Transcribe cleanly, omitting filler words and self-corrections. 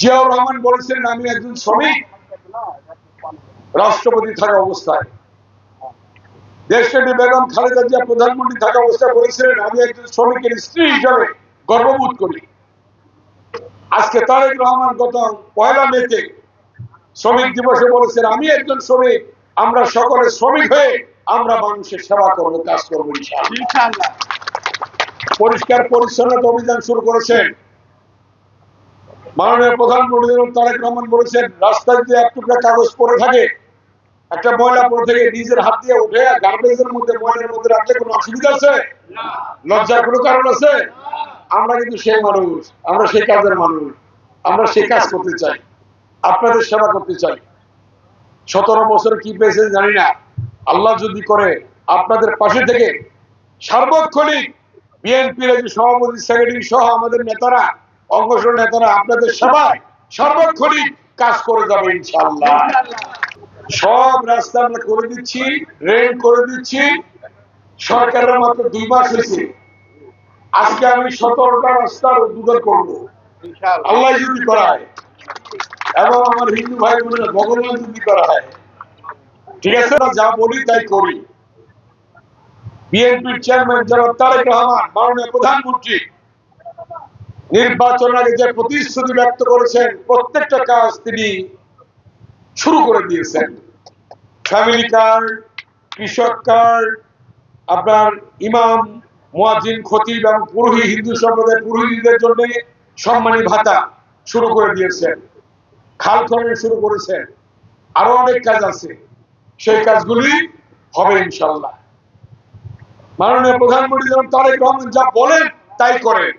জিয়াউর রহমান বলেছিলেন আমি একজন শ্রমিক রাষ্ট্রপতি থাকা অবস্থায়, দেশনেত্রী বেগম খালেদা জিয়া প্রধানমন্ত্রী থাকা অবস্থায় বলেছিলেন আমি একজন শ্রমিকের স্ত্রী হিসাবে গর্ববোধ করি। আজকে তারেক রহমান গত 1 মেতে শ্রমিক দিবসে বলেছেন আমি একজন শ্রমিক, আমরা সকলে শ্রমিক হয়ে আমরা মানুষের সেবা করবো, কাজ করবো ইনশাআল্লাহ। পরিষ্কার পরিচ্ছন্নতা অভিযান শুরু করেছেন মাননীয় প্রধানমন্ত্রী তারেক রহমান বলেছেন রাস্তায় যদি এক টুকরা কাগজ পড়ে থাকে, একটা ময়লা পড়ে থেকে নিজের হাত দিয়ে উঠে গার্বেজের মধ্যে ময়লার মধ্যে রাখলে কোনো অসুবিধা আছে? লজ্জার কোনো কারণ আছে? আমরা কিন্তু সেই মানুষ, আমরা সেই কাজের মানুষ, আমরা সেই কাজ করতে চাই, আপনাদের সেবা করতে চাই। 17 বছর কি পেয়েছেন জানি না, আল্লাহ যদি করে আপনাদের পাশে থেকে সার্বক্ষণিক বিএনপির সভাপতি সেক্রেটারি সহ আমাদের নেতারা, অঙ্গসর নেতারা আপনাদের সেবায় সার্বক্ষণিক কাজ করে যাবে ইনশাআল্লাহ। সব রাস্তা আমরা করে দিচ্ছি, রেল করে দিচ্ছি। সরকারের মাত্র 2 মাস হয়েছে, আজকে আমি 17টা রাস্তার উদ্বোধন করবো আল্লাহ যদি করায়, এবং আমার হিন্দু ভাই বোনেরা ভগবান যদি করায়। ঠিক আছে, যা বলি তাই করি। বিএনপির চেয়ারম্যান জনাব তারেক রহমান মাননীয় প্রধানমন্ত্রী নির্বাচন আগে যে প্রতিশ্রুতি ব্যক্ত করেছেন প্রত্যেকটা কাজ তিনি শুরু করে দিয়েছেন। ফ্যামিলি কার্ড, কৃষক কার্ড, আপনার ইমাম, মুয়াজ্জিন, খতিব এবং পুরোহিত, হিন্দু সম্প্রদায়ের পুরোহিতদের জন্য সম্মানী ভাতা শুরু করে দিয়েছেন, খাল খনন শুরু করেছেন, আরো অনেক কাজ আছে, সেই কাজগুলি হবে ইনশাআল্লাহ। মাননীয় প্রধানমন্ত্রী তারেক রহমান যা বলেন তাই করেন।